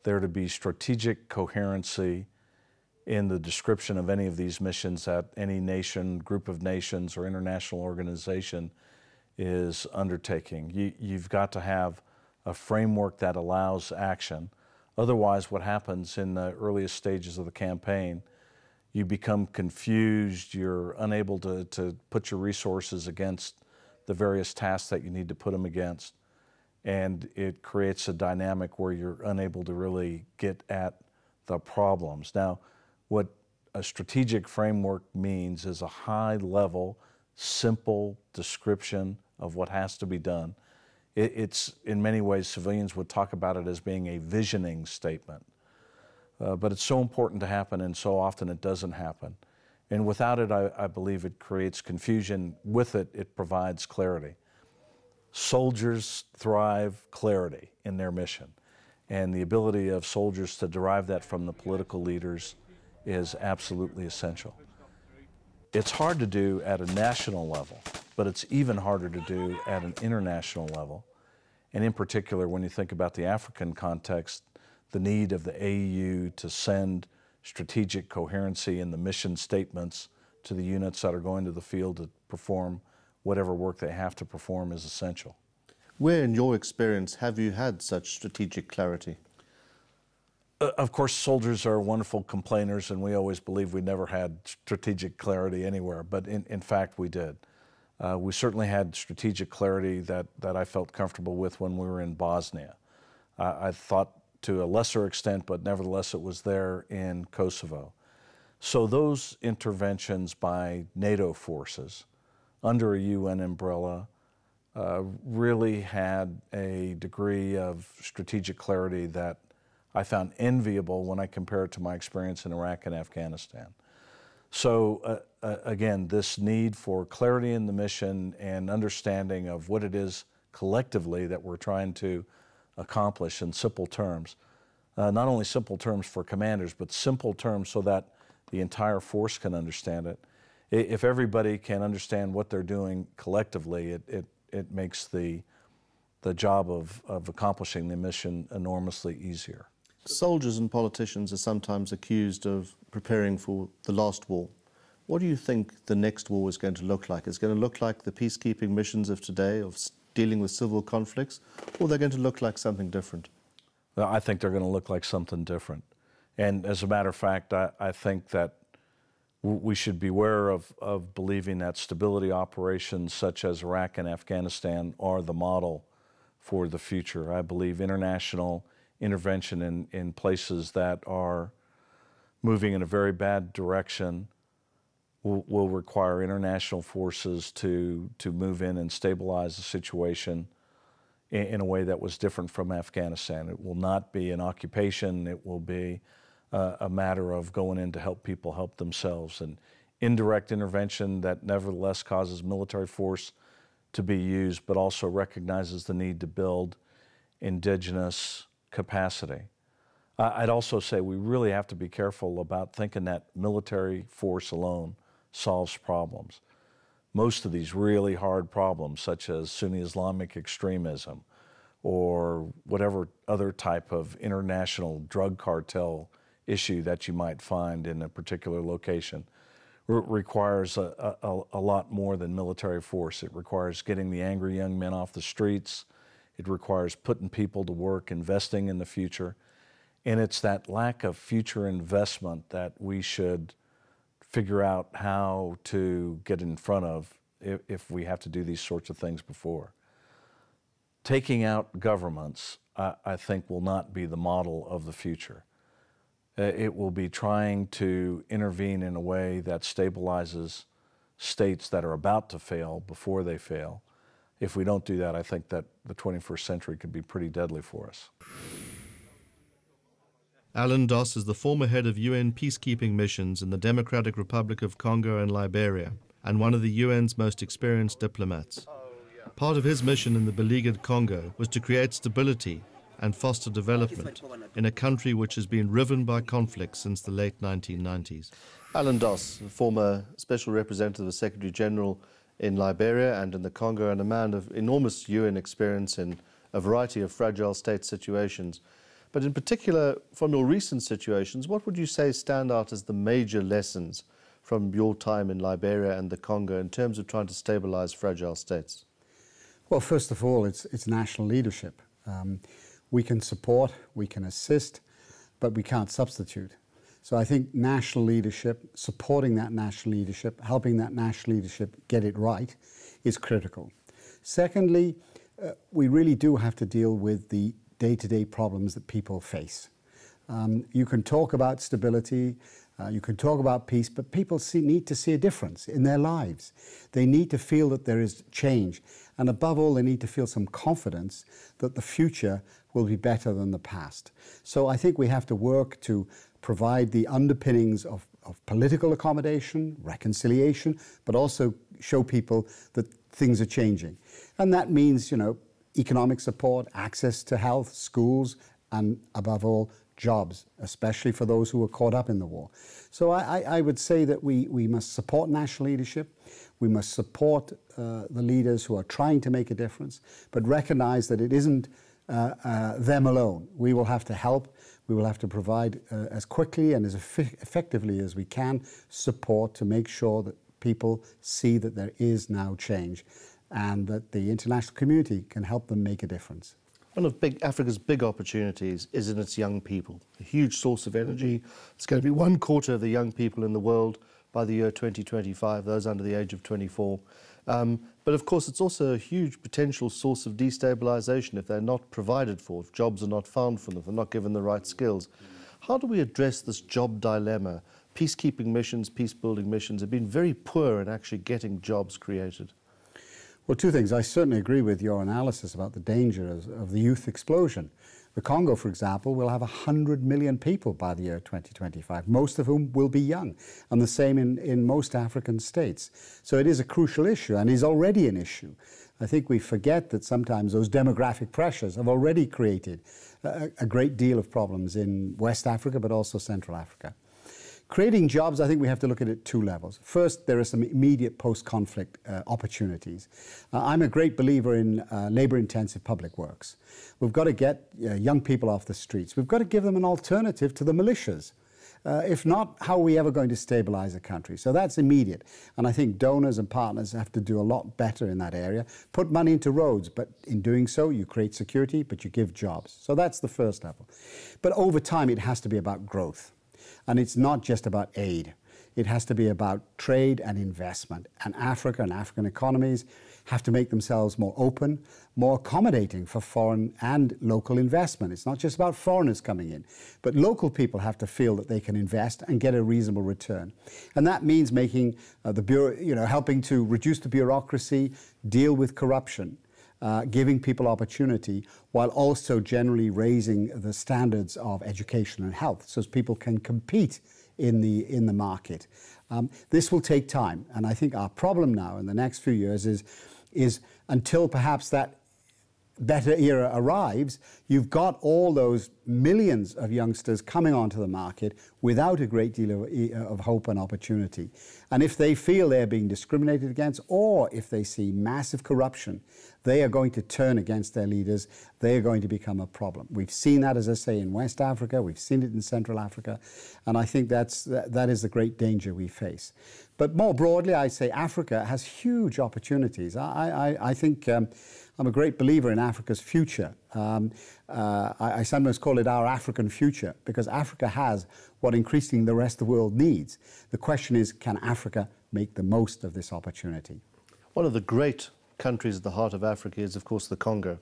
there to be strategic coherency in the description of any of these missions that any nation, group of nations, or international organization is undertaking. You've got to have a framework that allows action. Otherwise, what happens in the earliest stages of the campaign, you become confused, you're unable to put your resources against the various tasks that you need to put them against, and it creates a dynamic where you're unable to really get at the problems. Now, what a strategic framework means is a high-level, simple description of what has to be done. It's, in many ways, civilians would talk about it as being a visioning statement. But it's so important to happen, and so often it doesn't happen. And without it, I believe it creates confusion. With it, it provides clarity. Soldiers thrive clarity in their mission. And the ability of soldiers to derive that from the political leaders is absolutely essential. It's hard to do at a national level, but it's even harder to do at an international level. And in particular, when you think about the African context, the need of the AU to send strategic coherency in the mission statements to the units that are going to the field to perform whatever work they have to perform is essential. Where, in your experience, have you had such strategic clarity? Of course, soldiers are wonderful complainers, and we always believe we never had strategic clarity anywhere, but in fact we did. We certainly had strategic clarity that I felt comfortable with when we were in Bosnia. I thought to a lesser extent, but nevertheless it was there in Kosovo. So those interventions by NATO forces under a UN umbrella really had a degree of strategic clarity that I found enviable when I compare it to my experience in Iraq and Afghanistan. So again, this need for clarity in the mission and understanding of what it is collectively that we're trying to accomplish in simple terms. Not only simple terms for commanders, but simple terms so that the entire force can understand it. If everybody can understand what they're doing collectively, it makes the job of accomplishing the mission enormously easier. Soldiers and politicians are sometimes accused of preparing for the last war. What do you think the next war is going to look like? Is it going to look like the peacekeeping missions of today, of dealing with civil conflicts, or they're going to look like something different? Well, I think they're going to look like something different. And as a matter of fact, I think that we should beware of believing that stability operations such as Iraq and Afghanistan are the model for the future. I believe international intervention in places that are moving in a very bad direction will require international forces to move in and stabilize the situation in a way that was different from Afghanistan. It will not be an occupation. It will be a matter of going in to help people help themselves, and indirect intervention that nevertheless causes military force to be used, but also recognizes the need to build indigenous capacity. I'd also say we really have to be careful about thinking that military force alone solves problems. Most of these really hard problems, such as Sunni Islamic extremism or whatever other type of international drug cartel issue that you might find in a particular location, requires a lot more than military force. It requires getting the angry young men off the streets. It requires putting people to work, investing in the future. And it's that lack of future investment that we should figure out how to get in front of if we have to do these sorts of things before. Taking out governments, I think, will not be the model of the future. It will be trying to intervene in a way that stabilizes states that are about to fail before they fail. If we don't do that, I think that the 21st century could be pretty deadly for us. Alan Doss is the former head of UN peacekeeping missions in the Democratic Republic of Congo and Liberia, and one of the UN's most experienced diplomats. Part of his mission in the beleaguered Congo was to create stability and foster development in a country which has been riven by conflict since the late 1990s. Alan Doss, former Special Representative of the Secretary General in Liberia and in the Congo, and a man of enormous UN experience in a variety of fragile state situations. But in particular, from your recent situations, what would you say stand out as the major lessons from your time in Liberia and the Congo in terms of trying to stabilize fragile states? Well, first of all, it's national leadership. We can support, we can assist, but we can't substitute. So I think national leadership, supporting that national leadership, helping that national leadership get it right is critical. Secondly, we really do have to deal with the day-to-day problems that people face. You can talk about stability, you can talk about peace, but people need to see a difference in their lives. They need to feel that there is change. And above all, they need to feel some confidence that the future will be better than the past. So I think we have to work to provide the underpinnings of political accommodation, reconciliation, but also show people that things are changing. And that means, you know, economic support, access to health, schools, and above all, jobs, especially for those who were caught up in the war. So I would say that we must support national leadership, we must support the leaders who are trying to make a difference, but recognize that it isn't them alone. We will have to help, we will have to provide as quickly and as effectively as we can support to make sure that people see that there is now change and that the international community can help them make a difference. One of Africa's big opportunities is in its young people, a huge source of energy. It's going to be 1/4 of the young people in the world by the year 2025, those under the age of 24. But of course, it's also a huge potential source of destabilization if they're not provided for, if jobs are not found for them, if they're not given the right skills. How do we address this job dilemma? Peacekeeping missions, peace-building missions have been very poor in actually getting jobs created. Well, two things. I certainly agree with your analysis about the danger of the youth explosion. The Congo, for example, will have 100 million people by the year 2025, most of whom will be young, and the same in most African states. So it is a crucial issue and is already an issue. I think we forget that sometimes those demographic pressures have already created a great deal of problems in West Africa, but also Central Africa. Creating jobs, I think we have to look at it at two levels. First, there are some immediate post-conflict opportunities. I'm a great believer in labour-intensive public works. We've got to get young people off the streets. We've got to give them an alternative to the militias. If not, how are we ever going to stabilise a country? So that's immediate. And I think donors and partners have to do a lot better in that area. Put money into roads, but in doing so, you create security, but you give jobs. So that's the first level. But over time, it has to be about growth. And it's not just about aid. It has to be about trade and investment. And Africa and African economies have to make themselves more open, more accommodating for foreign and local investment. It's not just about foreigners coming in, but local people have to feel that they can invest and get a reasonable return. And that means making helping to reduce the bureaucracy, deal with corruption, giving people opportunity, while also generally raising the standards of education and health so people can compete in the market. This will take time, and I think our problem now in the next few years is until perhaps that better era arrives, you've got all those millions of youngsters coming onto the market without a great deal of hope and opportunity. And if they feel they're being discriminated against, or if they see massive corruption, they are going to turn against their leaders. They are going to become a problem. We've seen that, as I say, in West Africa. We've seen it in Central Africa. And I think that is the great danger we face. But more broadly, I say Africa has huge opportunities. I think I'm a great believer in Africa's future. I sometimes call it our African future, because Africa has what increasingly the rest of the world needs. The question is, can Africa make the most of this opportunity? One of the great countries at the heart of Africa is, of course, the Congo.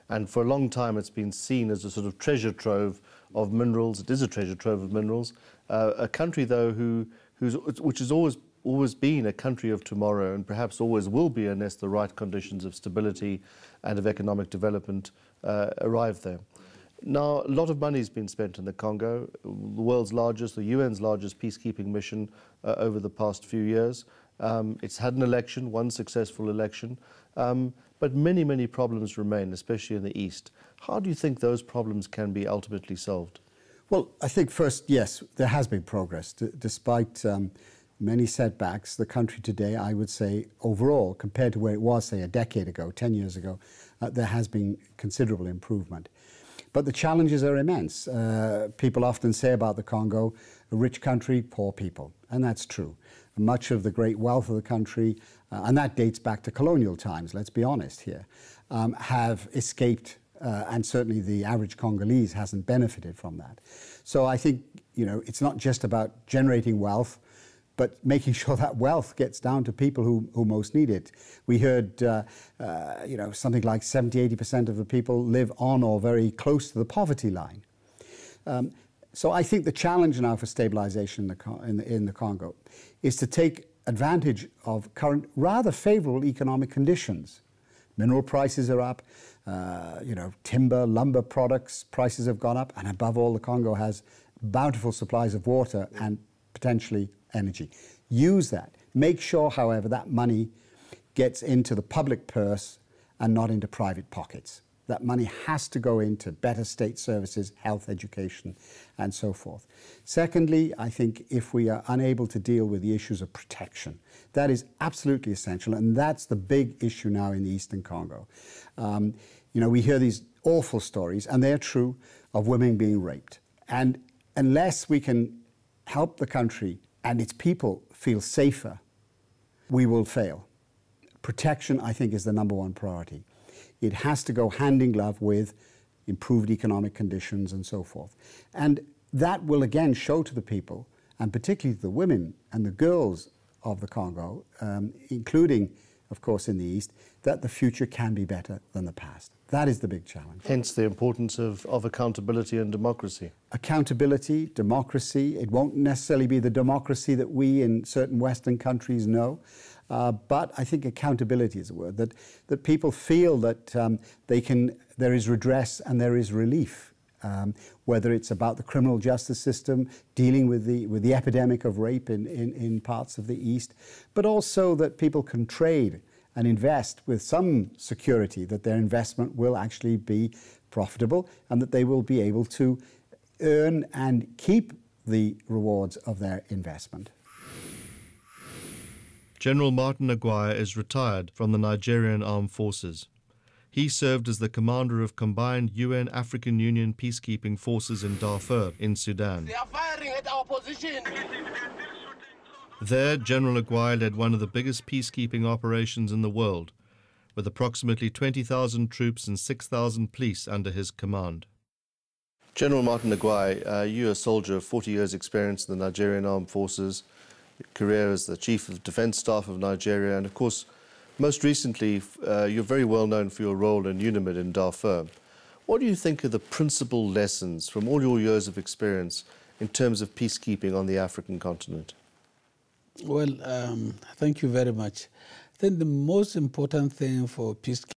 And for a long time, it's been seen as a sort of treasure trove of minerals. It is a treasure trove of minerals. A country, though, which has always been a country of tomorrow, and perhaps always will be unless the right conditions of stability and of economic development arrive there. Now, a lot of money has been spent in the Congo, the world's largest, the UN's largest peacekeeping mission over the past few years. It's had an election, one successful election, but many, many problems remain, especially in the east. How do you think those problems can be ultimately solved? Well, I think first, yes, there has been progress. Despite many setbacks, the country today, I would say, overall, compared to where it was, say, a decade ago, 10 years ago, there has been considerable improvement. But the challenges are immense. People often say about the Congo, a rich country, poor people, and that's true. Much of the great wealth of the country, and that dates back to colonial times, let's be honest here, have escaped, and certainly the average Congolese hasn't benefited from that. So I think, you know, it's not just about generating wealth, but making sure that wealth gets down to people who most need it. We heard, you know, something like 70–80% of the people live on or very close to the poverty line. So I think the challenge now for stabilization in the Congo is to take advantage of current rather favorable economic conditions. Mineral prices are up, you know, timber, lumber products, prices have gone up, and above all, the Congo has bountiful supplies of water and potentially energy. Use that. Make sure, however, that money gets into the public purse and not into private pockets. That money has to go into better state services, health, education, and so forth. Secondly, I think if we are unable to deal with the issues of protection, that is absolutely essential, and that's the big issue now in the Eastern Congo. You know, we hear these awful stories, and they're true, of women being raped. And unless we can help the country and its people feel safer, we will fail. Protection, I think, is the #1 priority. It has to go hand in glove with improved economic conditions and so forth. And that will again show to the people, and particularly the women and the girls of the Congo, including, of course, in the East, that the future can be better than the past. That is the big challenge. Hence the importance of accountability and democracy. Accountability, democracy. It won't necessarily be the democracy that we in certain Western countries know. But I think accountability is a word, that people feel that there is redress and there is relief, whether it's about the criminal justice system, dealing with the epidemic of rape in parts of the East, but also that people can trade and invest with some security that their investment will actually be profitable and that they will be able to earn and keep the rewards of their investment. General Martin Agwai is retired from the Nigerian Armed Forces. He served as the commander of combined UN-African Union peacekeeping forces in Darfur in Sudan. They are firing at our position. There, General Agwai led one of the biggest peacekeeping operations in the world, with approximately 20,000 troops and 6,000 police under his command. General Martin Agwai, you're a soldier of 40 years' experience in the Nigerian Armed Forces, career as the Chief of Defence Staff of Nigeria, and of course, most recently, you're very well known for your role in UNAMID in Darfur. What do you think are the principal lessons from all your years of experience in terms of peacekeeping on the African continent? Well, thank you very much. I think the most important thing for peacekeeping